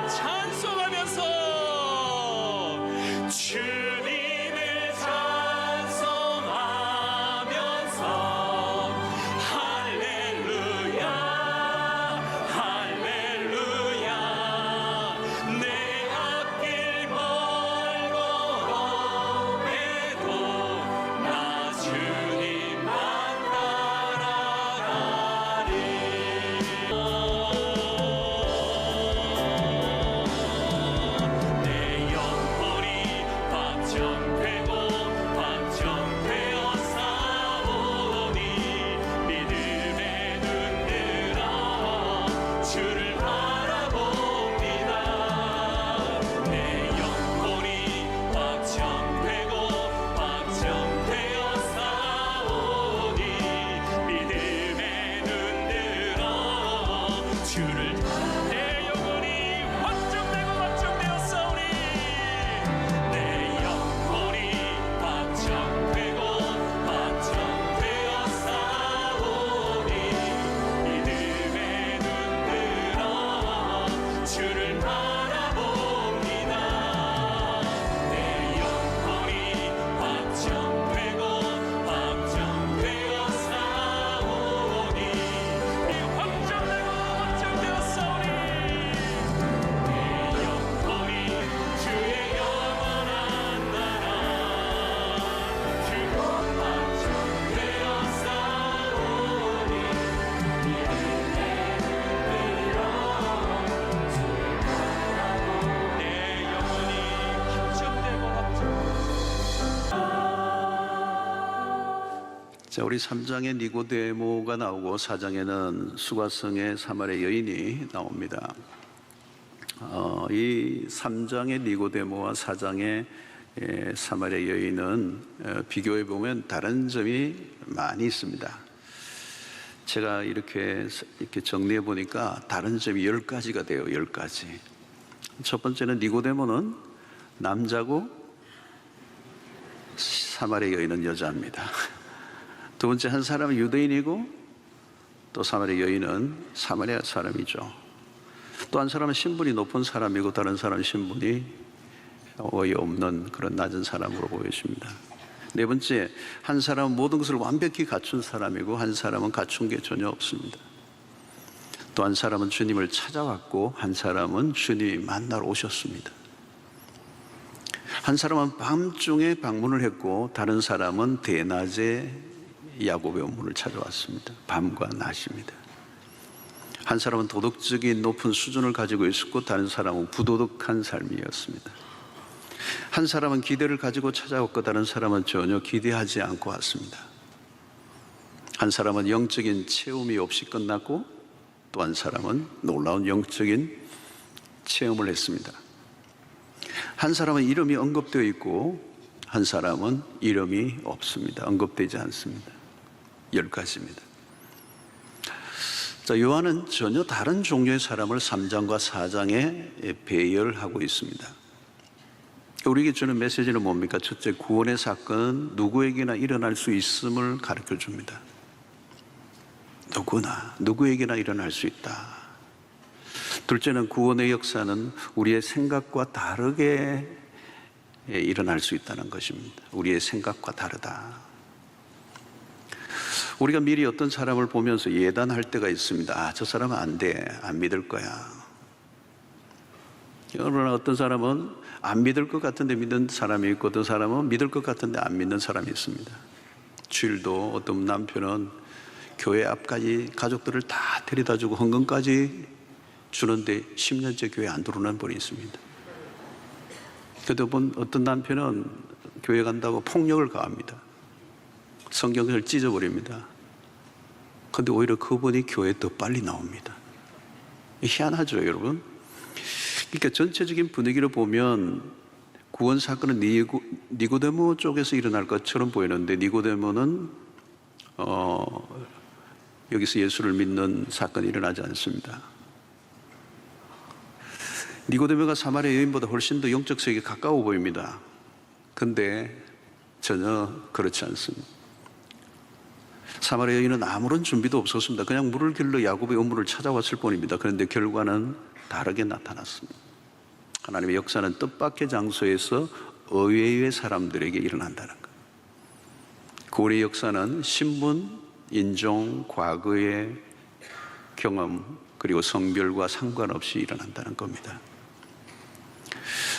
찬송하면서 주님을 찬송하면서 할렐루야 할렐루야 내 앞길 멀고에도 나 주님만 따라가리. 내 영혼이 확정되고 확정되어 싸우니 믿음에 눈 들어 주를 바라봅니다. 내 영혼이 확정되고 확정되어 싸우니 믿음에 눈 들어 주를 내 영혼이 확정되고 확정되어 싸우니 내 영혼이 확정되고 확정되어 싸우니 믿음에 눈 들어 주를 바라봅니다. 내 영혼이 확정되고 확정되어 싸우니 확정되고 확정되어 싸우니 내 영혼이 주의 영원한 나라 주로 확정되어 싸우니 믿음에 눈 들어 내 영혼이 확정되고 자, 우리 3장에 니고데모가 나오고 4장에는 수가성의 사마리아 여인이 나옵니다. 이 3장의 니고데모와 4장의 사마리아 여인은 비교해 보면 다른 점이 많이 있습니다. 제가 이렇게 정리해 보니까 다른 점이 10가지가 돼요. 10가지. 첫 번째는 니고데모는 남자고 사마리아 여인은 여자입니다. 두 번째, 한 사람은 유대인이고 또 사마리아 여인은 사마리아 사람이죠. 또 한 사람은 신분이 높은 사람이고 다른 사람은 신분이 거의 없는 그런 낮은 사람으로 보여집니다. 네 번째, 한 사람은 모든 것을 완벽히 갖춘 사람이고 한 사람은 갖춘 게 전혀 없습니다. 또 한 사람은 주님을 찾아왔고 한 사람은 주님이 만나러 오셨습니다. 한 사람은 밤중에 방문을 했고 다른 사람은 대낮에 야곱의 원문을 찾아왔습니다. 밤과 낮입니다. 한 사람은 도덕적인 높은 수준을 가지고 있었고 다른 사람은 부도덕한 삶이었습니다. 한 사람은 기대를 가지고 찾아왔고 다른 사람은 전혀 기대하지 않고 왔습니다. 한 사람은 영적인 체험이 없이 끝났고 또 한 사람은 놀라운 영적인 체험을 했습니다. 한 사람은 이름이 언급되어 있고 한 사람은 이름이 없습니다. 언급되지 않습니다. 10가지입니다. 자, 요한은 전혀 다른 종류의 사람을 3장과 4장에 배열하고 있습니다. 우리에게 주는 메시지는 뭡니까? 첫째, 구원의 사건은 누구에게나 일어날 수 있음을 가르쳐 줍니다. 누구에게나 일어날 수 있다. 둘째는 구원의 역사는 우리의 생각과 다르게 일어날 수 있다는 것입니다. 우리의 생각과 다르다. 우리가 미리 어떤 사람을 보면서 예단할 때가 있습니다. 아, 저 사람은 안 돼. 안 믿을 거야. 그러나 어떤 사람은 안 믿을 것 같은데 믿는 사람이 있고 어떤 사람은 믿을 것 같은데 안 믿는 사람이 있습니다. 주일도 어떤 남편은 교회 앞까지 가족들을 다 데려다 주고 헌금까지 주는데 10년째 교회 안 들어오는 분이 있습니다. 그래도 어떤 남편은 교회 간다고 폭력을 가합니다. 성경을 찢어버립니다. 그런데 오히려 그분이 교회에 더 빨리 나옵니다. 희한하죠, 여러분? 그러니까 전체적인 분위기를 보면 구원 사건은 니고데모 쪽에서 일어날 것처럼 보이는데 니고데모는 여기서 예수를 믿는 사건이 일어나지 않습니다. 니고데모가 사마리아 여인보다 훨씬 더 영적 세계에 가까워 보입니다. 근데 전혀 그렇지 않습니다. 사마리아 여인은 아무런 준비도 없었습니다. 그냥 물을 길러 야곱의 우물을 찾아왔을 뿐입니다. 그런데 결과는 다르게 나타났습니다. 하나님의 역사는 뜻밖의 장소에서 의외의 사람들에게 일어난다는 것. 구원의 역사는 신분, 인종, 과거의 경험 그리고 성별과 상관없이 일어난다는 겁니다.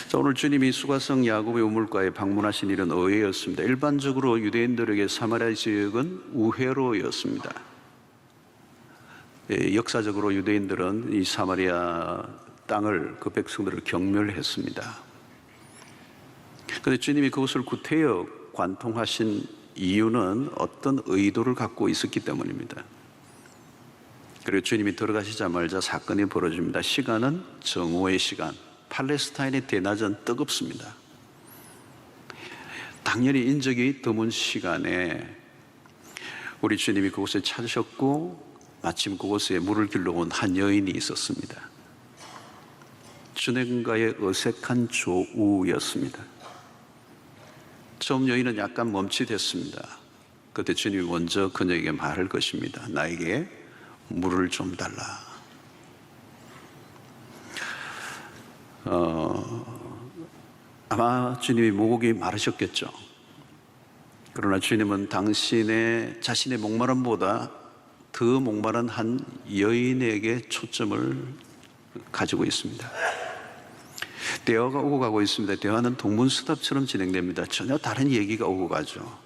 자, 오늘 주님이 수가성 야곱의 우물가에 방문하신 일은 의외였습니다. 일반적으로 유대인들에게 사마리아 지역은 우회로였습니다. 역사적으로 유대인들은 이 사마리아 땅을, 그 백성들을 경멸했습니다. 그런데 주님이 그곳을 구태여 관통하신 이유는 어떤 의도를 갖고 있었기 때문입니다. 그리고 주님이 들어가시자마자 사건이 벌어집니다. 시간은 정오의 시간, 팔레스타인의 대낮은 뜨겁습니다. 당연히 인적이 드문 시간에 우리 주님이 그곳에 찾으셨고 마침 그곳에 물을 길러온 한 여인이 있었습니다. 주님과의 어색한 조우였습니다. 처음 여인은 약간 멈칫했습니다. 그때 주님이 먼저 그녀에게 말할 것입니다. 나에게 물을 좀 달라. 아마 주님이 목이 마르셨겠죠. 그러나 주님은 자신의 목마름보다 더 목마른 한 여인에게 초점을 가지고 있습니다. 대화가 오고 가고 있습니다. 대화는 동문서답처럼 진행됩니다. 전혀 다른 얘기가 오고 가죠.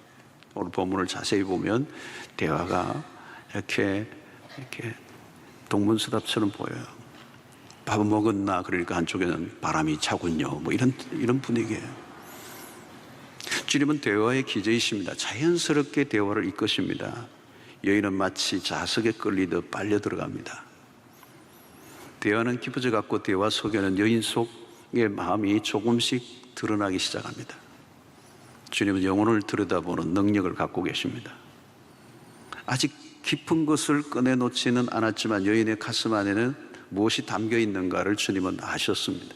오늘 본문을 자세히 보면 대화가 이렇게 동문서답처럼 보여요. 밥은 먹었나? 그러니까 한쪽에는 바람이 차군요. 뭐 이런 분위기예요. 주님은 대화의 기재이십니다. 자연스럽게 대화를 이끄십니다. 여인은 마치 자석에 끌리듯 빨려 들어갑니다. 대화는 깊어져 갔고 대화 속에는 여인 속의 마음이 조금씩 드러나기 시작합니다. 주님은 영혼을 들여다보는 능력을 갖고 계십니다. 아직 깊은 것을 꺼내놓지는 않았지만 여인의 가슴 안에는 무엇이 담겨 있는가를 주님은 아셨습니다.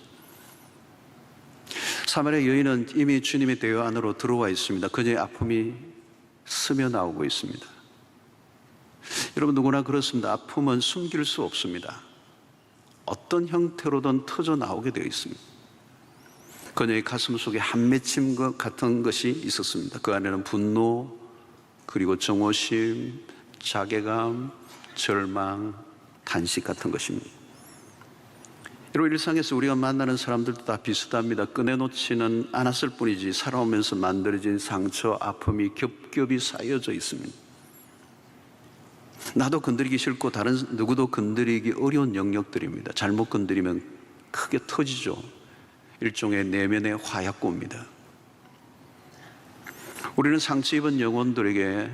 사마리아 여인은 이미 주님의 대화 안으로 들어와 있습니다. 그녀의 아픔이 스며 나오고 있습니다. 여러분, 누구나 그렇습니다. 아픔은 숨길 수 없습니다. 어떤 형태로든 터져 나오게 되어 있습니다. 그녀의 가슴 속에 한 맺힘 같은 것이 있었습니다. 그 안에는 분노, 그리고 정오심, 자괴감, 절망, 탄식 같은 것입니다. 여러분, 일상에서 우리가 만나는 사람들도 다 비슷합니다. 꺼내놓지는 않았을 뿐이지 살아오면서 만들어진 상처, 아픔이 겹겹이 쌓여져 있습니다. 나도 건드리기 싫고 다른 누구도 건드리기 어려운 영역들입니다. 잘못 건드리면 크게 터지죠. 일종의 내면의 화약고입니다. 우리는 상처 입은 영혼들에게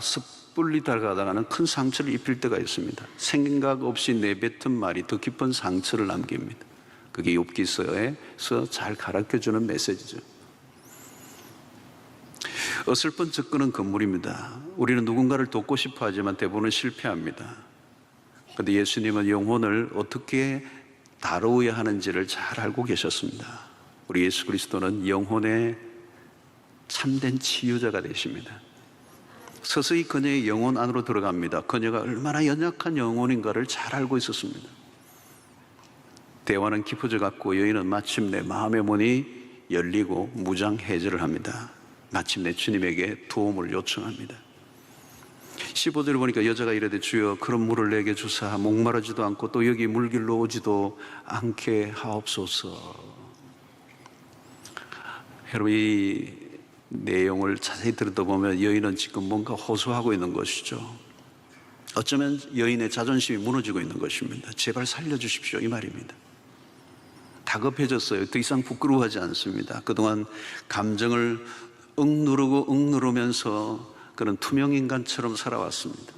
섣불리 다가가다가는 큰 상처를 입힐 때가 있습니다. 생각 없이 내뱉은 말이 더 깊은 상처를 남깁니다. 그게 욥기서에서 잘 가르쳐주는 메시지죠. 어설픈 접근은 건물입니다. 우리는 누군가를 돕고 싶어 하지만 대부분 실패합니다. 그런데 예수님은 영혼을 어떻게 다루어야 하는지를 잘 알고 계셨습니다. 우리 예수 그리스도는 영혼의 참된 치유자가 되십니다. 서서히 그녀의 영혼 안으로 들어갑니다. 그녀가 얼마나 연약한 영혼인가를 잘 알고 있었습니다. 대화는 깊어져 갔고 여인은 마침내 마음의 문이 열리고 무장해제를 합니다. 마침내 주님에게 도움을 요청합니다. 15절을 보니까 여자가 이르되 주여 그런 물을 내게 주사 목마르지도 않고 또 여기 물길로 오지도 않게 하옵소서. 여러분, 이 내용을 자세히 들여다보면 여인은 지금 뭔가 호소하고 있는 것이죠. 어쩌면 여인의 자존심이 무너지고 있는 것입니다. 제발 살려주십시오, 이 말입니다. 다급해졌어요. 더 이상 부끄러워하지 않습니다. 그동안 감정을 억누르면서 그런 투명인간처럼 살아왔습니다.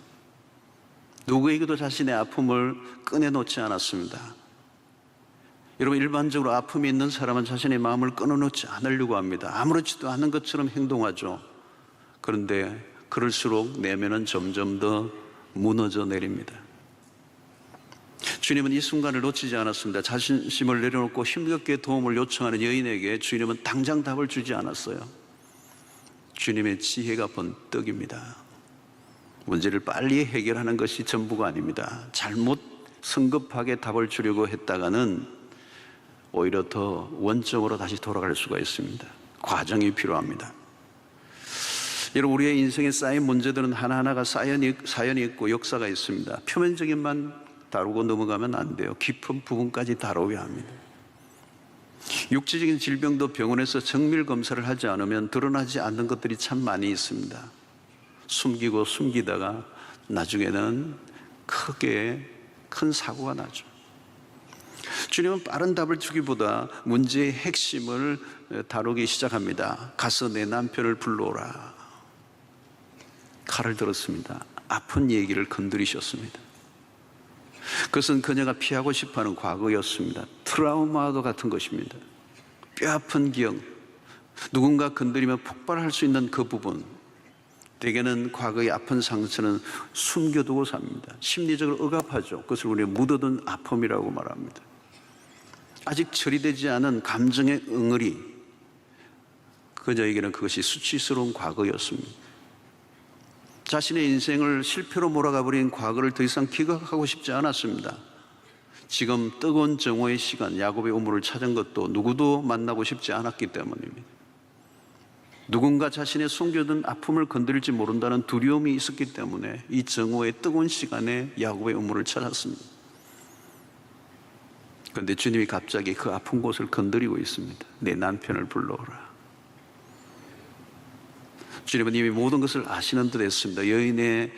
누구에게도 자신의 아픔을 꺼내놓지 않았습니다. 여러분, 일반적으로 아픔이 있는 사람은 자신의 마음을 끊어놓지 않으려고 합니다. 아무렇지도 않은 것처럼 행동하죠. 그런데 그럴수록 내면은 점점 더 무너져 내립니다. 주님은 이 순간을 놓치지 않았습니다. 자신심을 내려놓고 힘겹게 도움을 요청하는 여인에게 주님은 당장 답을 주지 않았어요. 주님의 지혜가 번뜩입니다. 문제를 빨리 해결하는 것이 전부가 아닙니다. 잘못 성급하게 답을 주려고 했다가는 오히려 더 원점으로 다시 돌아갈 수가 있습니다. 과정이 필요합니다. 여러분, 우리의 인생에 쌓인 문제들은 하나하나가 사연이 있고 역사가 있습니다. 표면적인만 다루고 넘어가면 안 돼요. 깊은 부분까지 다뤄야 합니다. 육체적인 질병도 병원에서 정밀 검사를 하지 않으면 드러나지 않는 것들이 참 많이 있습니다. 숨기고 숨기다가 나중에는 크게 큰 사고가 나죠. 주님은 빠른 답을 주기보다 문제의 핵심을 다루기 시작합니다. 가서 내 남편을 불러오라. 칼을 들었습니다. 아픈 얘기를 건드리셨습니다. 그것은 그녀가 피하고 싶어하는 과거였습니다. 트라우마도 같은 것입니다. 뼈아픈 기억, 누군가 건드리면 폭발할 수 있는 그 부분, 대개는 과거의 아픈 상처는 숨겨두고 삽니다. 심리적으로 억압하죠. 그것을 우리가 묻어둔 아픔이라고 말합니다. 아직 처리되지 않은 감정의 응어리, 그녀에게는 그것이 수치스러운 과거였습니다. 자신의 인생을 실패로 몰아가버린 과거를 더 이상 기억하고 싶지 않았습니다. 지금 뜨거운 정오의 시간, 야곱의 우물을 찾은 것도 누구도 만나고 싶지 않았기 때문입니다. 누군가 자신의 숨겨둔 아픔을 건드릴지 모른다는 두려움이 있었기 때문에 이 정오의 뜨거운 시간에 야곱의 우물을 찾았습니다. 그런데 주님이 갑자기 그 아픈 곳을 건드리고 있습니다. 내 남편을 불러오라. 주님은 이미 모든 것을 아시는 듯 했습니다. 여인의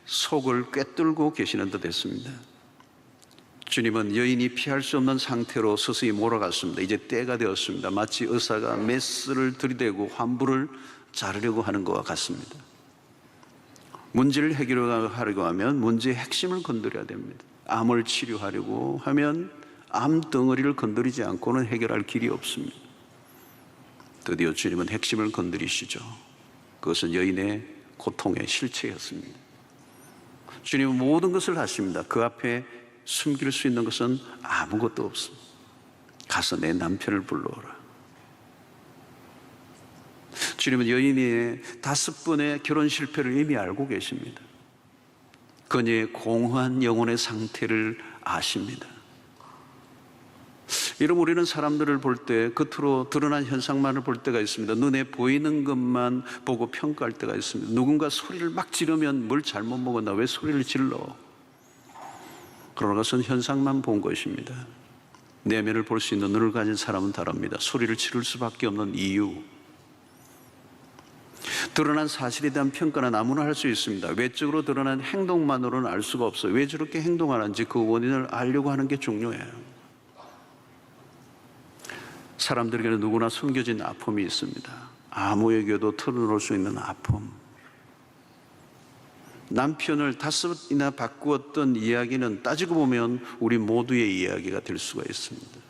속을 꿰뚫고 계시는 듯 했습니다. 주님은 여인이 피할 수 없는 상태로 서서히 몰아갔습니다. 이제 때가 되었습니다. 마치 의사가 메스를 들이대고 환부를 자르려고 하는 것과 같습니다. 문제를 해결하려고 하면 문제의 핵심을 건드려야 됩니다. 암을 치료하려고 하면 암 덩어리를 건드리지 않고는 해결할 길이 없습니다. 드디어 주님은 핵심을 건드리시죠. 그것은 여인의 고통의 실체였습니다. 주님은 모든 것을 하십니다. 그 앞에 숨길 수 있는 것은 아무것도 없습니다. 가서 내 남편을 불러오라. 주님은 여인의 5번의 결혼 실패를 이미 알고 계십니다. 그녀의 공허한 영혼의 상태를 아십니다. 여러분, 우리는 사람들을 볼 때 겉으로 드러난 현상만을 볼 때가 있습니다. 눈에 보이는 것만 보고 평가할 때가 있습니다. 누군가 소리를 막 지르면 뭘 잘못 먹었나, 왜 소리를 질러? 그러나 그것은 현상만 본 것입니다. 내면을 볼 수 있는 눈을 가진 사람은 다릅니다. 소리를 지를 수밖에 없는 이유, 드러난 사실에 대한 평가는 아무나 할 수 있습니다. 외적으로 드러난 행동만으로는 알 수가 없어요. 왜 저렇게 행동하는지 그 원인을 알려고 하는 게 중요해요. 사람들에게는 누구나 숨겨진 아픔이 있습니다. 아무에게도 털어놓을 수 있는 아픔. 남편을 5이나 바꾸었던 이야기는 따지고 보면 우리 모두의 이야기가 될 수가 있습니다.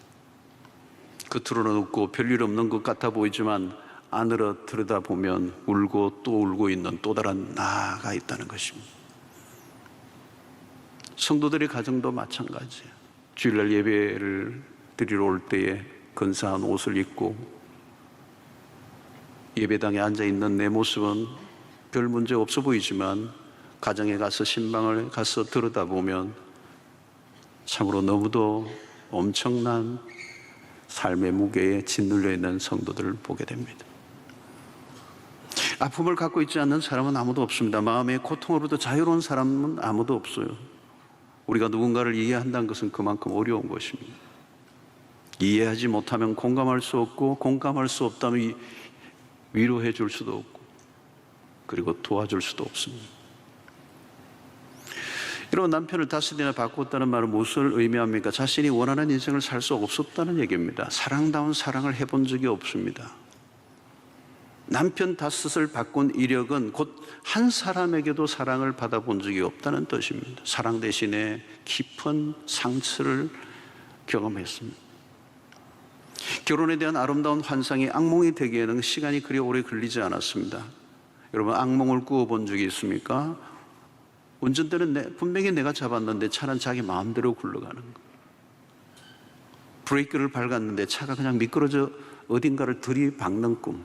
겉으로는 웃고 별일 없는 것 같아 보이지만 안으로 들여다보면 울고 또 울고 있는 또 다른 나가 있다는 것입니다. 성도들의 가정도 마찬가지예요. 주일날 예배를 드리러 올 때에 근사한 옷을 입고 예배당에 앉아있는 내 모습은 별 문제 없어 보이지만 가정에 가서 신방을 가서 들여다보면 참으로 너무도 엄청난 삶의 무게에 짓눌려 있는 성도들을 보게 됩니다. 아픔을 갖고 있지 않는 사람은 아무도 없습니다. 마음의 고통으로부터 자유로운 사람은 아무도 없어요. 우리가 누군가를 이해한다는 것은 그만큼 어려운 것입니다. 이해하지 못하면 공감할 수 없고, 공감할 수 없다면 위로해 줄 수도 없고, 그리고 도와줄 수도 없습니다. 여러분, 남편을 5이나 바꿨다는 말은 무엇을 의미합니까? 자신이 원하는 인생을 살 수 없었다는 얘기입니다. 사랑다운 사랑을 해본 적이 없습니다. 남편 5을 바꾼 이력은 곧 한 사람에게도 사랑을 받아본 적이 없다는 뜻입니다. 사랑 대신에 깊은 상처를 경험했습니다. 결혼에 대한 아름다운 환상이 악몽이 되기에는 시간이 그리 오래 걸리지 않았습니다. 여러분, 악몽을 꾸어본 적이 있습니까? 운전대는 분명히 내가 잡았는데 차는 자기 마음대로 굴러가는 거. 브레이크를 밟았는데 차가 그냥 미끄러져 어딘가를 들이박는 꿈.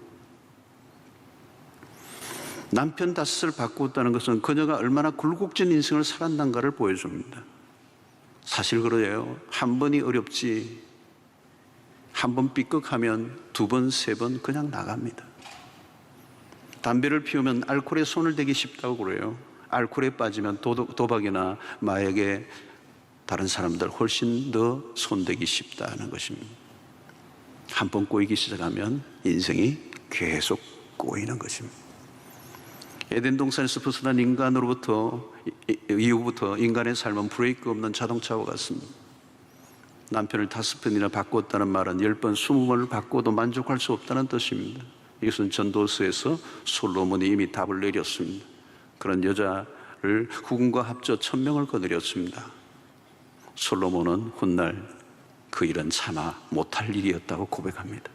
남편 5을 바꾸었다는 것은 그녀가 얼마나 굴곡진 인생을 살았는가를 보여줍니다. 사실 그래요. 한 번이 어렵지 한 번 삐걱하면 두 번, 세 번 그냥 나갑니다. 담배를 피우면 알코올에 손을 대기 쉽다고 그래요. 알코올에 빠지면 도박이나 마약에 다른 사람들 훨씬 더 손대기 쉽다는 것입니다. 한 번 꼬이기 시작하면 인생이 계속 꼬이는 것입니다. 에덴 동산에서 벗어난 이후부터 인간의 삶은 브레이크 없는 자동차와 같습니다. 남편을 5번이나 바꿨다는 말은 10번, 20번을 바꿔도 만족할 수 없다는 뜻입니다. 이것은 전도서에서 솔로몬이 이미 답을 내렸습니다. 그런 여자를 후궁과 합쳐 1000명을 거느렸습니다. 솔로몬은 훗날 그 일은 차마 못할 일이었다고 고백합니다.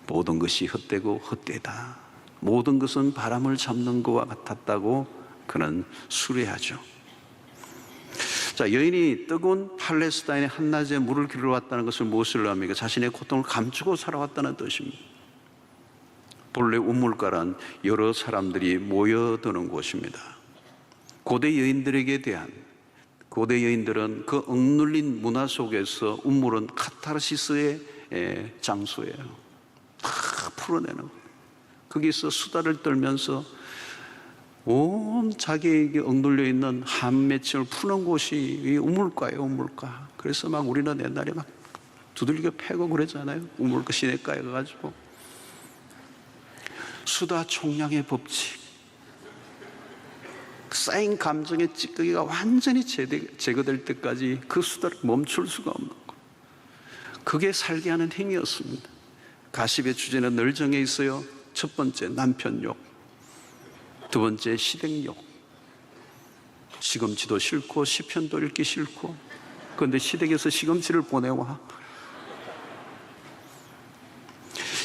모든 것이 헛되고 헛되다. 모든 것은 바람을 잡는 것과 같았다고 그는 수레하죠. 자, 여인이 뜨거운 팔레스타인의 한낮에 물을 길러 왔다는 것을 무엇을 의미합니까? 자신의 고통을 감추고 살아왔다는 뜻입니다. 본래 우물가란 여러 사람들이 모여드는 곳입니다. 고대 여인들은 그 억눌린 문화 속에서 우물은 카타르시스의 장소예요. 다 풀어내는 거예요. 거기서 수다를 떨면서 온 자기에게 억눌려 있는 한맺힘을 푸는 곳이 이 우물가예요, 우물가. 그래서 막 우리는 옛날에 막 두들겨 패고 그랬잖아요. 우물가 시내가에 가가지고. 수다 총량의 법칙. 쌓인 감정의 찌꺼기가 완전히 제거될 때까지 그 수다를 멈출 수가 없는 것. 그게 살게 하는 힘이었습니다. 가십의 주제는 늘 정해 있어요. 첫 번째 남편욕, 두 번째 시댁욕. 시금치도 싫고 시편도 읽기 싫고, 그런데 시댁에서 시금치를 보내와.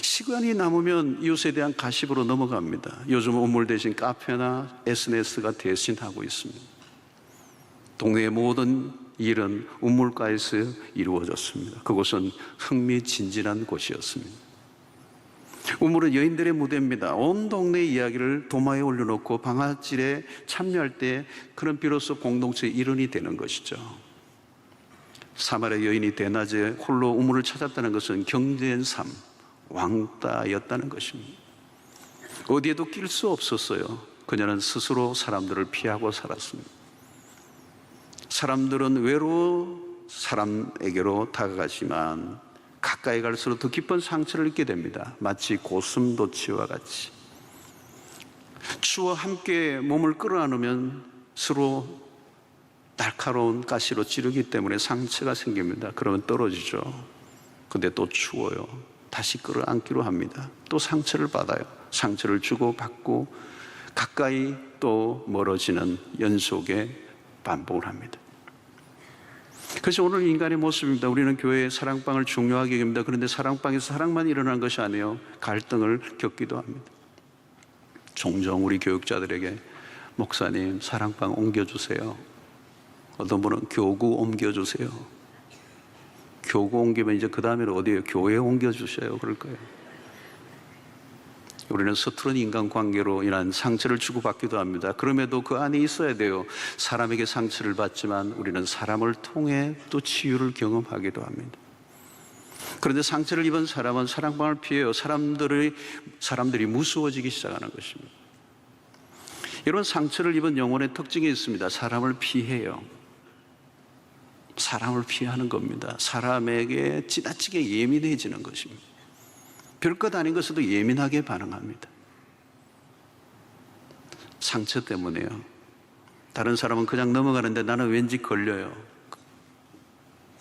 시간이 남으면 이웃에 대한 가십으로 넘어갑니다. 요즘 우물 대신 카페나 SNS가 대신하고 있습니다. 동네의 모든 일은 우물가에서 이루어졌습니다. 그곳은 흥미진진한 곳이었습니다. 우물은 여인들의 무대입니다. 온 동네의 이야기를 도마에 올려놓고 방아질에 참여할 때 그런 비로소 공동체의 일원이 되는 것이죠. 사마리아 여인이 대낮에 홀로 우물을 찾았다는 것은 경제의 삶, 왕따였다는 것입니다. 어디에도 낄 수 없었어요. 그녀는 스스로 사람들을 피하고 살았습니다. 사람들은 외로워 사람에게로 다가가지만 가까이 갈수록 더 깊은 상처를 입게 됩니다. 마치 고슴도치와 같이. 추워 함께 몸을 끌어안으면 서로 날카로운 가시로 찌르기 때문에 상처가 생깁니다. 그러면 떨어지죠. 근데 또 추워요. 다시 끌어안기로 합니다. 또 상처를 받아요. 상처를 주고 받고 가까이 또 멀어지는 연속의 반복을 합니다. 그래서 오늘 인간의 모습입니다. 우리는 교회의 사랑방을 중요하게 여깁니다. 그런데 사랑방에서 사랑만 일어나는 것이 아니에요. 갈등을 겪기도 합니다. 종종 우리 교육자들에게 목사님 사랑방 옮겨주세요. 어떤 분은 교구 옮겨주세요. 교구 옮기면 이제 그 다음에는 어디에요? 교회 옮겨주셔요. 그럴 거예요. 우리는 서투른 인간관계로 인한 상처를 주고받기도 합니다. 그럼에도 그 안에 있어야 돼요. 사람에게 상처를 받지만 우리는 사람을 통해 또 치유를 경험하기도 합니다. 그런데 상처를 입은 사람은 사랑방을 피해요. 사람들이 무서워지기 시작하는 것입니다. 이런 상처를 입은 영혼의 특징이 있습니다. 사람을 피해요. 사람을 피하는 겁니다. 사람에게 지나치게 예민해지는 것입니다. 별것 아닌 것에도 예민하게 반응합니다. 상처 때문에요. 다른 사람은 그냥 넘어가는데 나는 왠지 걸려요.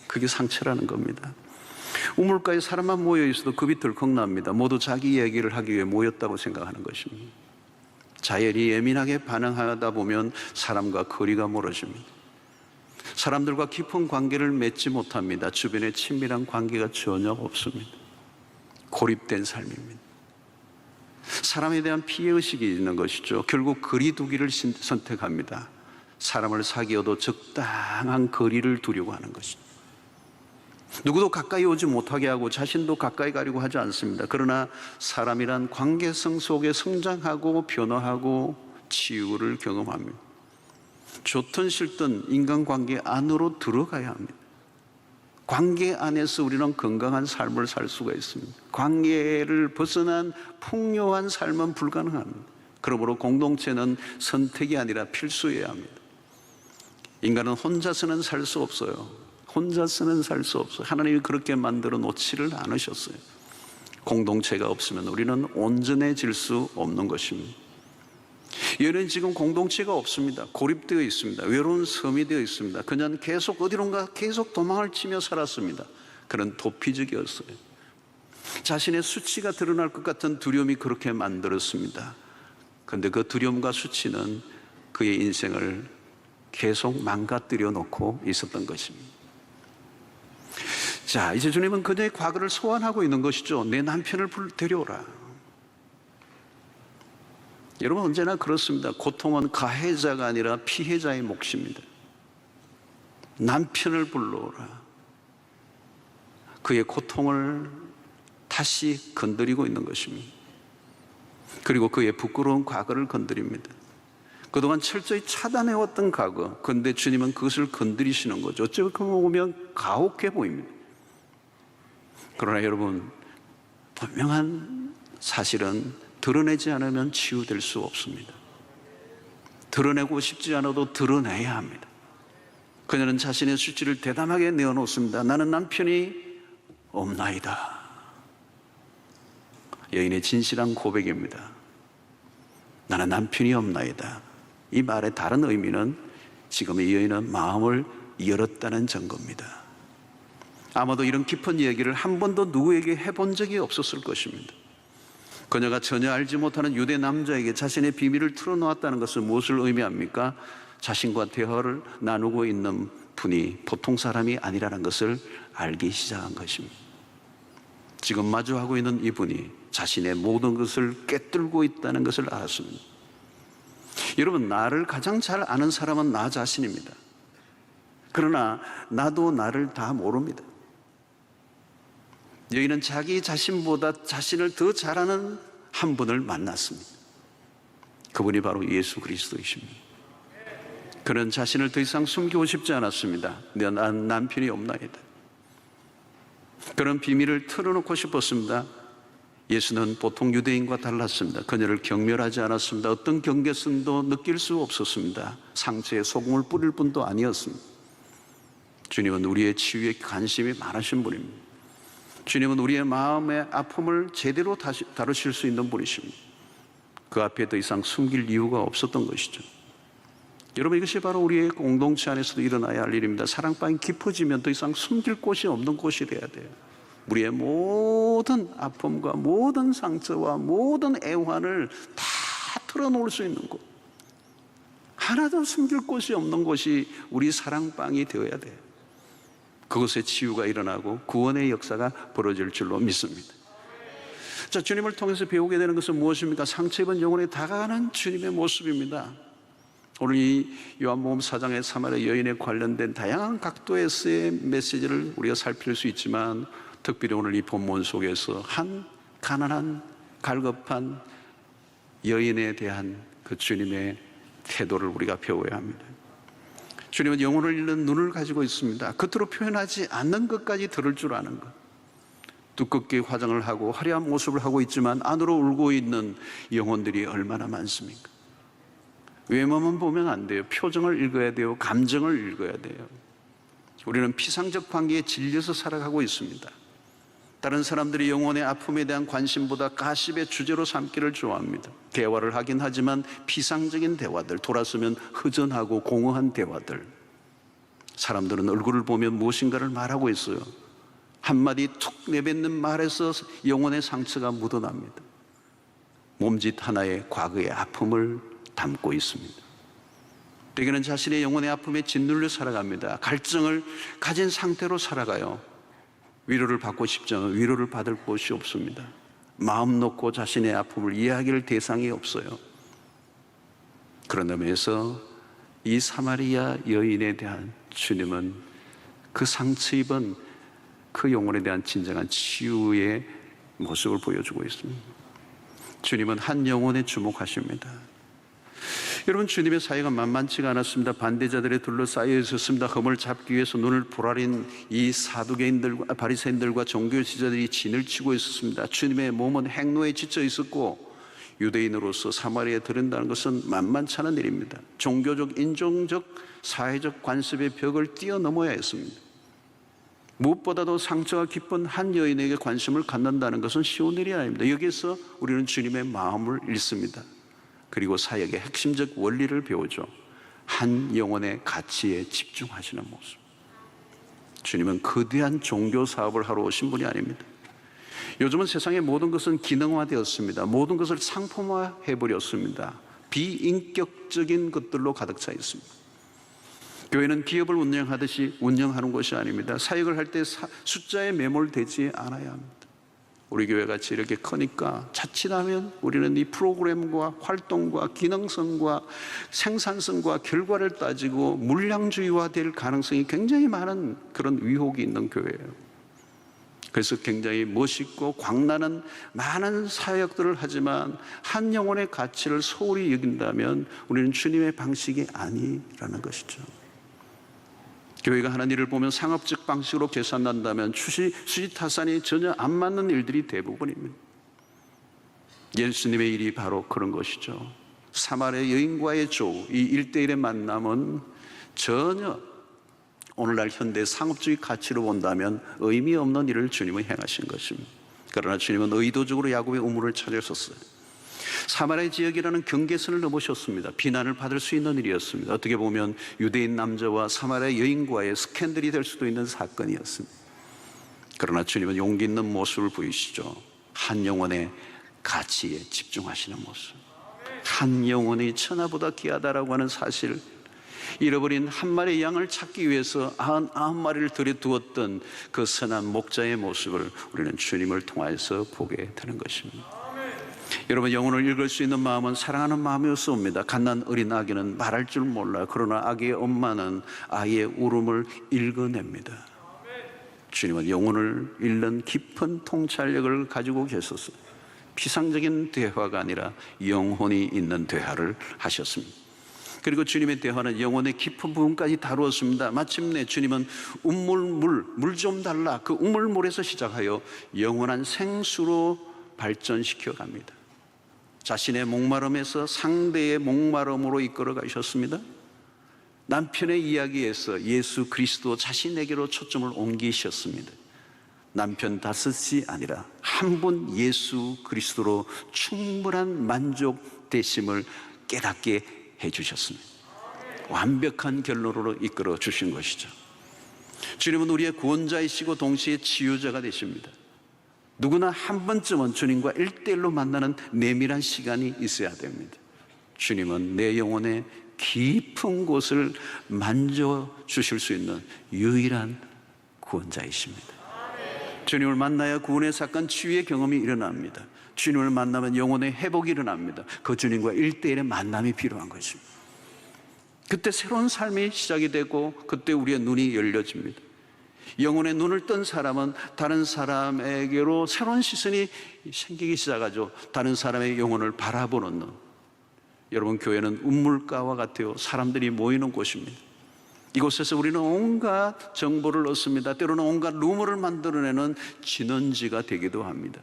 그게 상처라는 겁니다. 우물가에 사람만 모여 있어도 겁이 덜컥 납니다. 모두 자기 얘기를 하기 위해 모였다고 생각하는 것입니다. 자연히 예민하게 반응하다 보면 사람과 거리가 멀어집니다. 사람들과 깊은 관계를 맺지 못합니다. 주변에 친밀한 관계가 전혀 없습니다. 고립된 삶입니다. 사람에 대한 피해의식이 있는 것이죠. 결국 거리두기를 선택합니다. 사람을 사귀어도 적당한 거리를 두려고 하는 것이죠. 누구도 가까이 오지 못하게 하고 자신도 가까이 가려고 하지 않습니다. 그러나 사람이란 관계성 속에 성장하고 변화하고 치유를 경험합니다. 좋든 싫든 인간관계 안으로 들어가야 합니다. 관계 안에서 우리는 건강한 삶을 살 수가 있습니다. 관계를 벗어난 풍요한 삶은 불가능합니다. 그러므로 공동체는 선택이 아니라 필수여야 합니다. 인간은 혼자서는 살 수 없어요. 혼자서는 살 수 없어요. 하나님이 그렇게 만들어 놓지를 않으셨어요. 공동체가 없으면 우리는 온전해질 수 없는 것입니다. 여인은 지금 공동체가 없습니다. 고립되어 있습니다. 외로운 섬이 되어 있습니다. 그녀는 계속 어디론가 계속 도망을 치며 살았습니다. 그런 도피적이었어요. 자신의 수치가 드러날 것 같은 두려움이 그렇게 만들었습니다. 그런데 그 두려움과 수치는 그의 인생을 계속 망가뜨려 놓고 있었던 것입니다. 자, 이제 주님은 그녀의 과거를 소환하고 있는 것이죠. 내 남편을 데려오라. 여러분, 언제나 그렇습니다. 고통은 가해자가 아니라 피해자의 몫입니다. 남편을 불러오라. 그의 고통을 다시 건드리고 있는 것입니다. 그리고 그의 부끄러운 과거를 건드립니다. 그동안 철저히 차단해왔던 과거, 그런데 주님은 그것을 건드리시는 거죠. 어찌 보면 가혹해 보입니다. 그러나 여러분, 분명한 사실은 드러내지 않으면 치유될 수 없습니다. 드러내고 싶지 않아도 드러내야 합니다. 그녀는 자신의 수치를 대담하게 내어놓습니다. 나는 남편이 없나이다. 여인의 진실한 고백입니다. 나는 남편이 없나이다. 이 말의 다른 의미는 지금 이 여인은 마음을 열었다는 증거입니다. 아마도 이런 깊은 얘기를 한 번도 누구에게 해본 적이 없었을 것입니다. 그녀가 전혀 알지 못하는 유대 남자에게 자신의 비밀을 털어놓았다는 것은 무엇을 의미합니까? 자신과 대화를 나누고 있는 분이 보통 사람이 아니라는 것을 알기 시작한 것입니다. 지금 마주하고 있는 이분이 자신의 모든 것을 꿰뚫고 있다는 것을 알았습니다. 여러분, 나를 가장 잘 아는 사람은 나 자신입니다. 그러나 나도 나를 다 모릅니다. 여인은 자기 자신보다 자신을 더 잘 아는 한 분을 만났습니다. 그분이 바로 예수 그리스도이십니다. 그는 자신을 더 이상 숨기고 싶지 않았습니다. 난 남편이 없나이다. 그런 비밀을 털어놓고 싶었습니다. 예수는 보통 유대인과 달랐습니다. 그녀를 경멸하지 않았습니다. 어떤 경계선도 느낄 수 없었습니다. 상처에 소금을 뿌릴 뿐도 아니었습니다. 주님은 우리의 치유에 관심이 많으신 분입니다. 주님은 우리의 마음의 아픔을 제대로 다루실 수 있는 분이십니다. 그 앞에 더 이상 숨길 이유가 없었던 것이죠. 여러분, 이것이 바로 우리의 공동체 안에서도 일어나야 할 일입니다. 사랑방이 깊어지면 더 이상 숨길 곳이 없는 곳이 돼야 돼요. 우리의 모든 아픔과 모든 상처와 모든 애환을 다 털어놓을 수 있는 곳, 하나도 숨길 곳이 없는 곳이 우리 사랑방이 되어야 돼요. 그곳에 치유가 일어나고 구원의 역사가 벌어질 줄로 믿습니다. 자, 주님을 통해서 배우게 되는 것은 무엇입니까? 상처 입은 영혼에 다가가는 주님의 모습입니다. 오늘 이 요한복음 4장의 사마리아 여인에 관련된 다양한 각도에서의 메시지를 우리가 살필 수 있지만, 특별히 오늘 이 본문 속에서 한 가난한 갈급한 여인에 대한 그 주님의 태도를 우리가 배워야 합니다. 주님은 영혼을 잃는 눈을 가지고 있습니다. 겉으로 표현하지 않는 것까지 들을 줄 아는 것. 두껍게 화장을 하고 화려한 모습을 하고 있지만 안으로 울고 있는 영혼들이 얼마나 많습니까? 외모만 보면 안 돼요. 표정을 읽어야 돼요. 감정을 읽어야 돼요. 우리는 피상적 관계에 질려서 살아가고 있습니다. 다른 사람들이 영혼의 아픔에 대한 관심보다 가십의 주제로 삼기를 좋아합니다. 대화를 하긴 하지만 피상적인 대화들, 돌아서면 허전하고 공허한 대화들. 사람들은 얼굴을 보면 무엇인가를 말하고 있어요. 한마디 툭 내뱉는 말에서 영혼의 상처가 묻어납니다. 몸짓 하나에 과거의 아픔을 담고 있습니다. 대개는 자신의 영혼의 아픔에 짓눌려 살아갑니다. 갈증을 가진 상태로 살아가요. 위로를 받고 싶지만 위로를 받을 곳이 없습니다. 마음 놓고 자신의 아픔을 이야기할 대상이 없어요. 그런 의미에서 이 사마리아 여인에 대한 주님은 그 상처 입은 그 영혼에 대한 진정한 치유의 모습을 보여주고 있습니다. 주님은 한 영혼에 주목하십니다. 여러분, 주님의 사회가 만만치가 않았습니다. 반대자들에 둘러싸여 있었습니다. 흠을 잡기 위해서 눈을 부라린 이 사두개인들과 바리새인들과 종교 지도자들이 진을 치고 있었습니다. 주님의 몸은 행로에 지쳐 있었고 유대인으로서 사마리아에 들은다는 것은 만만치 않은 일입니다. 종교적, 인종적, 사회적 관습의 벽을 뛰어넘어야 했습니다. 무엇보다도 상처가 깊은 한 여인에게 관심을 갖는다는 것은 쉬운 일이 아닙니다. 여기에서 우리는 주님의 마음을 읽습니다. 그리고 사역의 핵심적 원리를 배우죠. 한 영혼의 가치에 집중하시는 모습. 주님은 거대한 종교 사업을 하러 오신 분이 아닙니다. 요즘은 세상의 모든 것은 기능화되었습니다. 모든 것을 상품화해버렸습니다. 비인격적인 것들로 가득 차 있습니다. 교회는 기업을 운영하듯이 운영하는 것이 아닙니다. 사역을 할 때 숫자에 매몰되지 않아야 합니다. 우리 교회같이 이렇게 크니까 자칫하면 우리는 이 프로그램과 활동과 기능성과 생산성과 결과를 따지고 물량주의화 될 가능성이 굉장히 많은 그런 위혹이 있는 교회예요. 그래서 굉장히 멋있고 광나는 많은 사역들을 하지만 한 영혼의 가치를 소홀히 여긴다면 우리는 주님의 방식이 아니라는 것이죠. 교회가 하는 일을 보면 상업적 방식으로 계산한다면 수지타산이 전혀 안 맞는 일들이 대부분입니다. 예수님의 일이 바로 그런 것이죠. 사마리아 여인과의 조우, 이 1대1의 만남은 전혀 오늘날 현대 상업주의 가치로 본다면 의미 없는 일을 주님은 행하신 것입니다. 그러나 주님은 의도적으로 야곱의 우물을 찾으셨어요. 사마리아 지역이라는 경계선을 넘으셨습니다. 비난을 받을 수 있는 일이었습니다. 어떻게 보면 유대인 남자와 사마리아 여인과의 스캔들이 될 수도 있는 사건이었습니다. 그러나 주님은 용기 있는 모습을 보이시죠. 한 영혼의 가치에 집중하시는 모습. 한 영혼이 천하보다 귀하다라고 하는 사실, 잃어버린 한 마리의 양을 찾기 위해서 99마리를 들여두었던 그 선한 목자의 모습을 우리는 주님을 통해서 보게 되는 것입니다. 여러분, 영혼을 읽을 수 있는 마음은 사랑하는 마음이었습니다. 갓난 어린 아기는 말할 줄 몰라. 그러나 아기의 엄마는 아이의 울음을 읽어냅니다. 주님은 영혼을 읽는 깊은 통찰력을 가지고 계셨어요. 피상적인 대화가 아니라 영혼이 있는 대화를 하셨습니다. 그리고 주님의 대화는 영혼의 깊은 부분까지 다루었습니다. 마침내 주님은 물 좀 달라, 그 우물물에서 시작하여 영원한 생수로 발전시켜 갑니다. 자신의 목마름에서 상대의 목마름으로 이끌어 가셨습니다. 남편의 이야기에서 예수 그리스도 자신에게로 초점을 옮기셨습니다. 남편 다섯이 아니라 한 분 예수 그리스도로 충분한 만족되심을 깨닫게 해주셨습니다. 완벽한 결론으로 이끌어 주신 것이죠. 주님은 우리의 구원자이시고 동시에 치유자가 되십니다. 누구나 한 번쯤은 주님과 1대1로 만나는 내밀한 시간이 있어야 됩니다. 주님은 내 영혼의 깊은 곳을 만져주실 수 있는 유일한 구원자이십니다. 주님을 만나야 구원의 사건, 치유의 경험이 일어납니다. 주님을 만나면 영혼의 회복이 일어납니다. 그 주님과 1대1의 만남이 필요한 것입니다. 그때 새로운 삶이 시작이 되고 그때 우리의 눈이 열려집니다. 영혼의 눈을 뜬 사람은 다른 사람에게로 새로운 시선이 생기기 시작하죠. 다른 사람의 영혼을 바라보는 눈. 여러분, 교회는 운물가와 같아요. 사람들이 모이는 곳입니다. 이곳에서 우리는 온갖 정보를 얻습니다. 때로는 온갖 루머를 만들어내는 진원지가 되기도 합니다.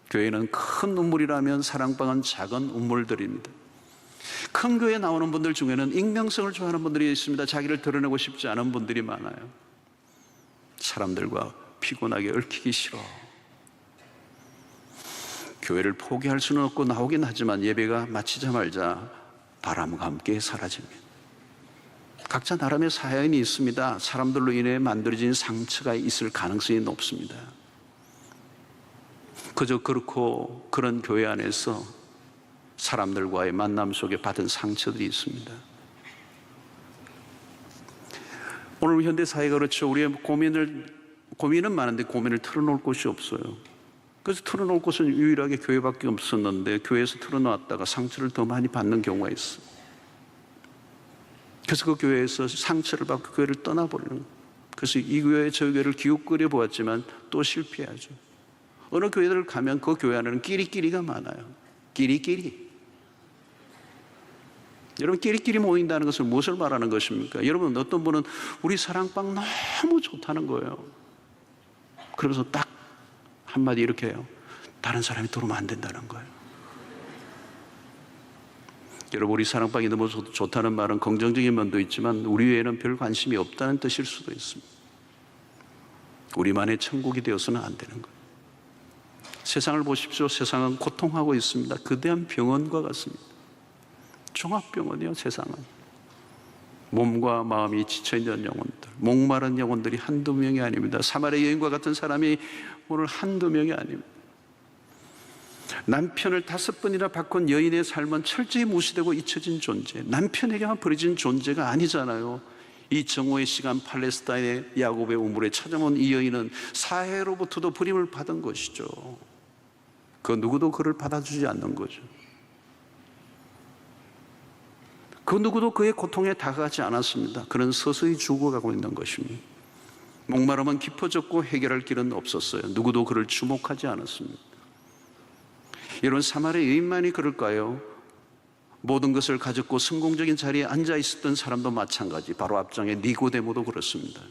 교회는 큰 운물이라면 사랑방은 작은 운물들입니다. 큰 교회에 나오는 분들 중에는 익명성을 좋아하는 분들이 있습니다. 자기를 드러내고 싶지 않은 분들이 많아요. 사람들과 피곤하게 얽히기 싫어. 교회를 포기할 수는 없고 나오긴 하지만 예배가 마치자마자 바람과 함께 사라집니다. 각자 나름의 사연이 있습니다. 사람들로 인해 만들어진 상처가 있을 가능성이 높습니다. 그저 그렇고 그런 교회 안에서 사람들과의 만남 속에 받은 상처들이 있습니다. 오늘 현대 사회가 그렇죠. 우리의 고민은 많은데 고민을 털어놓을 곳이 없어요. 그래서 털어놓을 곳은 유일하게 교회밖에 없었는데 교회에서 털어놓았다가 상처를 더 많이 받는 경우가 있어요. 그래서 그 교회에서 상처를 받고 교회를 떠나버리는 거예요. 그래서 이 교회 저 교회를 기웃거려 보았지만 또 실패하죠. 어느 교회를 가면 그 교회 안에는 끼리끼리가 많아요. 끼리끼리. 여러분, 끼리끼리 모인다는 것은 무엇을 말하는 것입니까? 여러분, 어떤 분은 우리 사랑방 너무 좋다는 거예요. 그러면서 딱 한마디 이렇게 해요. 다른 사람이 들어오면 안 된다는 거예요. 여러분, 우리 사랑방이 너무 좋다는 말은 긍정적인 면도 있지만 우리 외에는 별 관심이 없다는 뜻일 수도 있습니다. 우리만의 천국이 되어서는 안 되는 거예요. 세상을 보십시오. 세상은 고통하고 있습니다. 거대한 병원과 같습니다. 종합병원이요, 세상은. 몸과 마음이 지쳐있는 영혼들, 목마른 영혼들이 한두 명이 아닙니다. 사마리아 여인과 같은 사람이 오늘 한두 명이 아닙니다. 남편을 5번이나 바꾼 여인의 삶은 철저히 무시되고 잊혀진 존재, 남편에게만 버려진 존재가 아니잖아요. 이 정오의 시간 팔레스타인의 야곱의 우물에 찾아온 이 여인은 사해로부터도 버림을 받은 것이죠. 그 누구도 그를 받아주지 않는 거죠. 그 누구도 그의 고통에 다가가지 않았습니다. 그는 서서히 죽어가고 있는 것입니다. 목마름은 깊어졌고 해결할 길은 없었어요. 누구도 그를 주목하지 않았습니다. 여러분, 사마리아 여인만이 그럴까요? 모든 것을 가졌고 성공적인 자리에 앉아 있었던 사람도 마찬가지. 바로 앞장의 니고데모도 그렇습니다.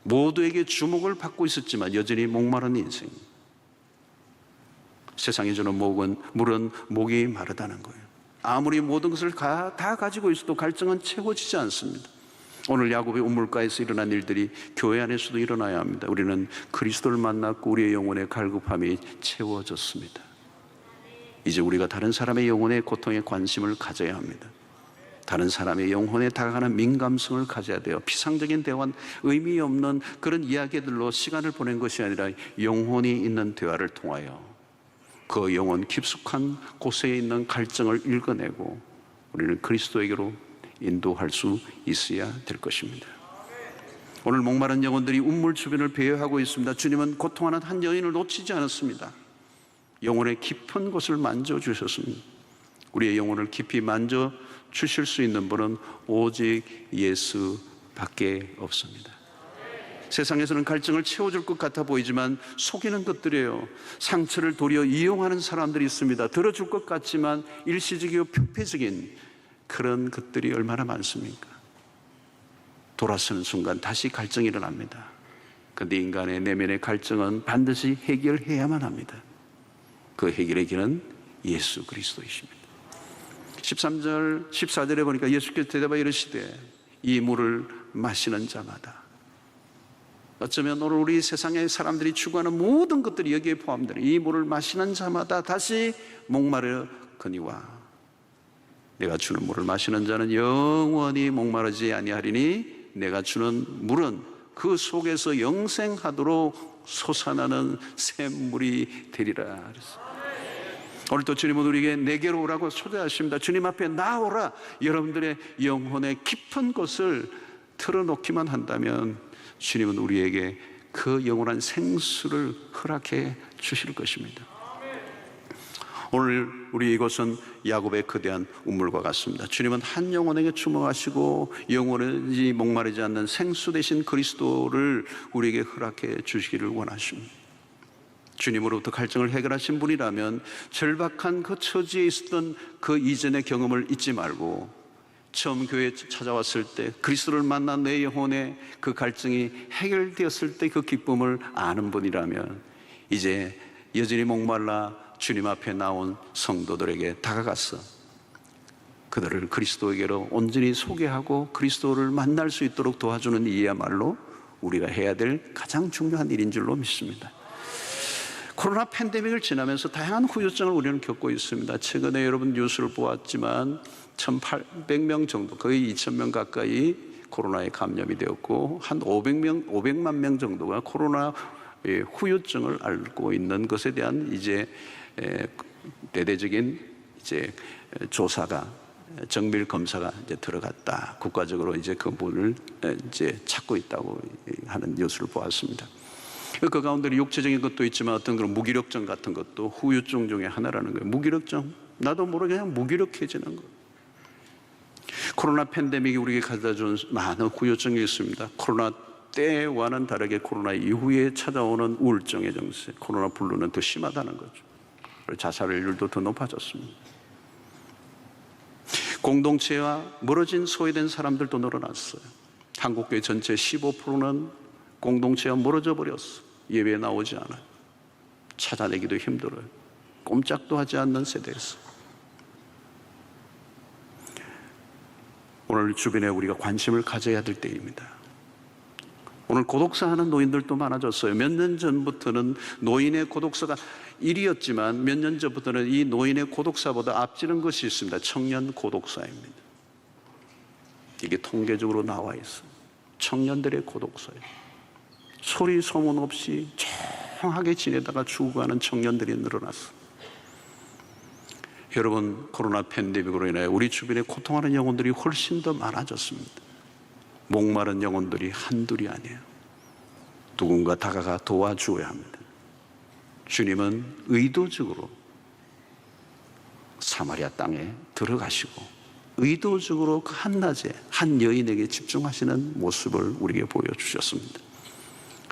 모두에게 주목을 받고 있었지만 여전히 목마른 인생. 세상에 주는 물은 목이 마르다는 거예요. 아무리 모든 것을 다 가지고 있어도 갈증은 채워지지 않습니다. 오늘 야곱의 우물가에서 일어난 일들이 교회 안에서도 일어나야 합니다. 우리는 그리스도를 만났고 우리의 영혼의 갈급함이 채워졌습니다. 이제 우리가 다른 사람의 영혼의 고통에 관심을 가져야 합니다. 다른 사람의 영혼에 다가가는 민감성을 가져야 돼요. 피상적인 대화는 의미 없는 그런 이야기들로 시간을 보낸 것이 아니라 영혼이 있는 대화를 통하여 그 영혼 깊숙한 곳에 있는 갈증을 읽어내고 우리는 그리스도에게로 인도할 수 있어야 될 것입니다. 오늘 목마른 영혼들이 우물 주변을 배회하고 있습니다. 주님은 고통하는 한 여인을 놓치지 않았습니다. 영혼의 깊은 곳을 만져주셨습니다. 우리의 영혼을 깊이 만져주실 수 있는 분은 오직 예수밖에 없습니다. 세상에서는 갈증을 채워줄 것 같아 보이지만 속이는 것들이에요. 상처를 도리어 이용하는 사람들이 있습니다. 들어줄 것 같지만 일시적이고 표피적인 그런 것들이 얼마나 많습니까? 돌아서는 순간 다시 갈증이 일어납니다. 그런데 인간의 내면의 갈증은 반드시 해결해야만 합니다. 그 해결의 길은 예수 그리스도이십니다. 13절, 14절에 보니까 예수께서 대답하여 이르시되 이 물을 마시는 자마다, 어쩌면 오늘 우리 세상의 사람들이 추구하는 모든 것들이 여기에 포함되는 이 물을 마시는 자마다 다시 목마르거니와 내가 주는 물을 마시는 자는 영원히 목마르지 아니하리니 내가 주는 물은 그 속에서 영생하도록 솟아나는 샘물이 되리라. 오늘 또 주님은 우리에게 내게로 오라고 초대하십니다. 주님 앞에 나오라. 여러분들의 영혼의 깊은 곳을 털어놓기만 한다면 주님은 우리에게 그 영원한 생수를 허락해 주실 것입니다. 오늘 우리 이곳은 야곱의 거대한 우물과 같습니다. 주님은 한 영혼에게 주목하시고 영원히 목마르지 않는 생수 되신 그리스도를 우리에게 허락해 주시기를 원하십니다. 주님으로부터 갈증을 해결하신 분이라면 절박한 그 처지에 있었던 그 이전의 경험을 잊지 말고 처음 교회에 찾아왔을 때 그리스도를 만난 내 영혼의 그 갈증이 해결되었을 때 그 기쁨을 아는 분이라면 이제 여전히 목말라 주님 앞에 나온 성도들에게 다가가서 그들을 그리스도에게로 온전히 소개하고 그리스도를 만날 수 있도록 도와주는 일이야말로 우리가 해야 될 가장 중요한 일인 줄로 믿습니다. 코로나 팬데믹을 지나면서 다양한 후유증을 우리는 겪고 있습니다. 최근에 여러분 뉴스를 보았지만 1,800명 정도, 거의 2,000명 가까이 코로나에 감염이 되었고 한 500만 명 정도가 코로나 후유증을 앓고 있는 것에 대한 이제 대대적인 이제 조사가 정밀 검사가 이제 들어갔다. 국가적으로 이제 그 분을 이제 찾고 있다고 하는 뉴스를 보았습니다. 그 가운데 육체적인 것도 있지만 어떤 그런 무기력증 같은 것도 후유증 중에 하나라는 거예요. 무기력증, 나도 모르게 그냥 무기력해지는 거. 코로나 팬데믹이 우리에게 가져다준 많은 후유증이 있습니다. 코로나 때와는 다르게 코로나 이후에 찾아오는 우울증의 증세, 코로나 블루는 더 심하다는 거죠. 자살률도 더 높아졌습니다. 공동체와 멀어진 소외된 사람들도 늘어났어요. 한국교회 전체 15%는 공동체와 멀어져 버렸어. 예배에 나오지 않아요. 찾아내기도 힘들어요. 꼼짝도 하지 않는 세대에서. 오늘 주변에 우리가 관심을 가져야 될 때입니다. 오늘 고독사 하는 노인들도 많아졌어요. 몇 년 전부터는 노인의 고독사가 1위였지만 몇 년 전부터는 이 노인의 고독사보다 앞지는 것이 있습니다. 청년 고독사입니다. 이게 통계적으로 나와 있어요. 청년들의 고독사예요. 소리 소문 없이 조용하게 지내다가 죽어가는 청년들이 늘어났어요. 여러분, 코로나 팬데믹으로 인해 우리 주변에 고통하는 영혼들이 훨씬 더 많아졌습니다. 목마른 영혼들이 한둘이 아니에요. 누군가 다가가 도와주어야 합니다. 주님은 의도적으로 사마리아 땅에 들어가시고 의도적으로 그 한낮에 한 여인에게 집중하시는 모습을 우리에게 보여주셨습니다.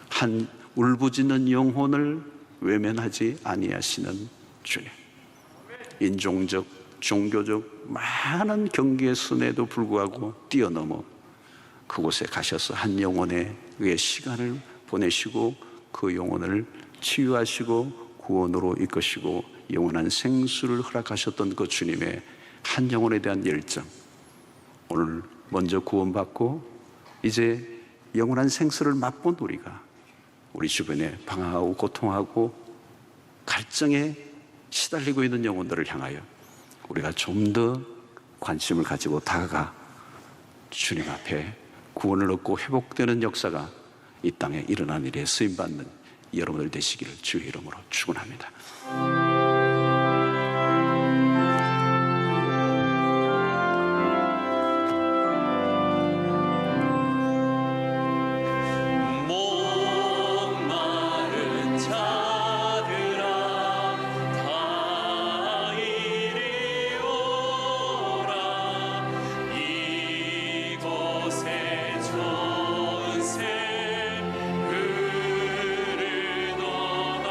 한 울부짖는 영혼을 외면하지 아니하시는 주님. 인종적, 종교적 많은 경계의 선에도 불구하고 뛰어넘어 그곳에 가셔서 한 영혼에 의해 시간을 보내시고 그 영혼을 치유하시고 구원으로 이끄시고 영원한 생수를 허락하셨던 그 주님의 한 영혼에 대한 열정, 오늘 먼저 구원받고 이제 영원한 생수를 맛본 우리가 우리 주변에 방황하고 고통하고 갈증에 시달리고 있는 영혼들을 향하여 우리가 좀 더 관심을 가지고 다가가 주님 앞에 구원을 얻고 회복되는 역사가 이 땅에 일어난 일에 쓰임받는 여러분들 되시기를 주의 이름으로 축원합니다. 목마른 자들아 다 이리 오라. 이곳에 전세 흐르도다.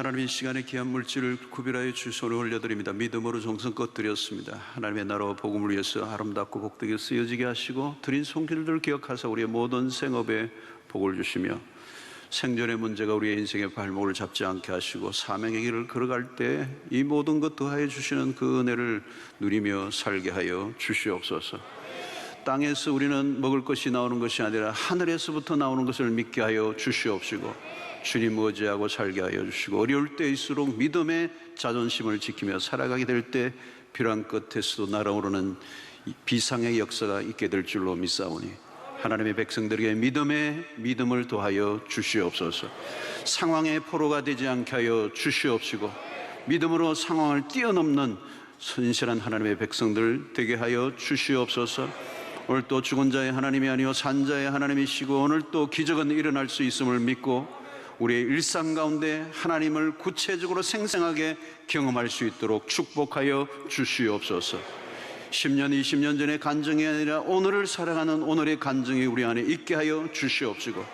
하나님 이 시간에 귀한 물질을 구별하여 주 손에 올려드립니다. 믿음으로 정성껏 드렸습니다. 하나님의 나라와 복음을 위해서 아름답고 복되게 쓰여지게 하시고 드린 손길들 기억하사 우리의 모든 생업에 복을 주시며 생존의 문제가 우리의 인생의 발목을 잡지 않게 하시고 사명의 길을 걸어갈 때 이 모든 것 더하여 주시는 그 은혜를 누리며 살게 하여 주시옵소서. 땅에서 우리는 먹을 것이 나오는 것이 아니라 하늘에서부터 나오는 것을 믿게 하여 주시옵시고 주님 의지하고 살게 하여 주시고 어려울 때일수록 믿음의 자존심을 지키며 살아가게 될 때 필요한 끝에서도 날아오르는 비상의 역사가 있게 될 줄로 믿사오니 하나님의 백성들에게 믿음을 더하여 주시옵소서. 상황의 포로가 되지 않게 하여 주시옵시고 믿음으로 상황을 뛰어넘는 선실한 하나님의 백성들 되게 하여 주시옵소서. 오늘 또 죽은 자의 하나님이 아니요 산 자의 하나님이시고 오늘 또 기적은 일어날 수 있음을 믿고 우리의 일상 가운데 하나님을 구체적으로 생생하게 경험할 수 있도록 축복하여 주시옵소서. 10년, 20년 전의 간증이 아니라 오늘을 살아가는 오늘의 간증이 우리 안에 있게 하여 주시옵시고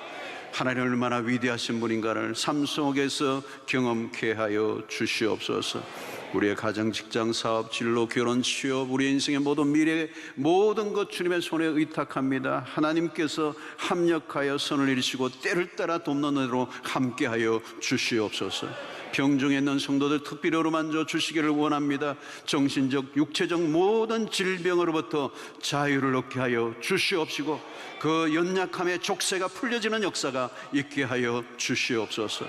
하나님 얼마나 위대하신 분인가를 삶 속에서 경험케 하여 주시옵소서. 우리의 가정, 직장, 사업, 진로, 결혼, 취업, 우리 인생의 모든 미래 모든 것 주님의 손에 의탁합니다. 하나님께서 합력하여 선을 이루시고 때를 따라 돕는 은혜로 함께하여 주시옵소서. 병중에 있는 성도들 특별히 어루만져 주시기를 원합니다. 정신적, 육체적 모든 질병으로부터 자유를 얻게 하여 주시옵시고 그 연약함의 족쇄가 풀려지는 역사가 있게 하여 주시옵소서.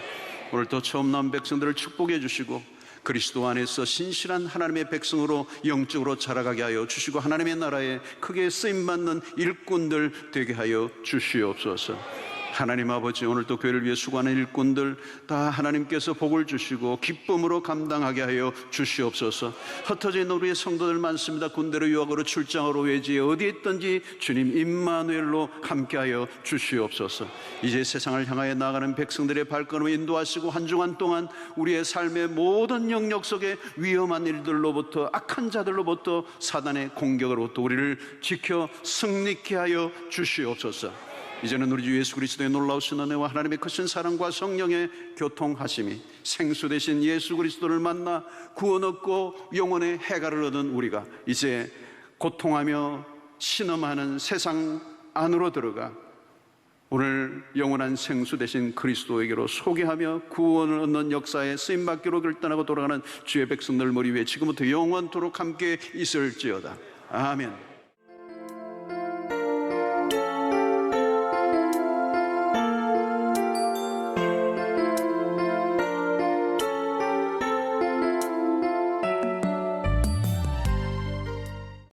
오늘 또 처음 나온 백성들을 축복해 주시고 그리스도 안에서 신실한 하나님의 백성으로 영적으로 자라가게 하여 주시고 하나님의 나라에 크게 쓰임받는 일꾼들 되게 하여 주시옵소서. 하나님 아버지, 오늘 또 교회를 위해 수고하는 일꾼들 다 하나님께서 복을 주시고 기쁨으로 감당하게 하여 주시옵소서. 흩어져 있는 우리의 성도들 많습니다. 군대로 유학으로 출장으로 외지에 어디에 있든지 주님 임마누엘로 함께하여 주시옵소서. 이제 세상을 향하여 나아가는 백성들의 발걸음을 인도하시고 한 주간 동안 우리의 삶의 모든 영역 속에 위험한 일들로부터 악한 자들로부터 사단의 공격으로부터 우리를 지켜 승리케 하여 주시옵소서. 이제는 우리 주 예수 그리스도의 놀라우신 은혜와 하나님의 크신 사랑과 성령의 교통하심이 생수 되신 예수 그리스도를 만나 구원 얻고 영혼의 해갈을 얻은 우리가 이제 고통하며 신음하는 세상 안으로 들어가 오늘 영원한 생수 되신 그리스도에게로 소개하며 구원을 얻는 역사에 쓰임받기로 결단하고 돌아가는 주의 백성들 머리 위에 지금부터 영원토록 함께 있을지어다. 아멘.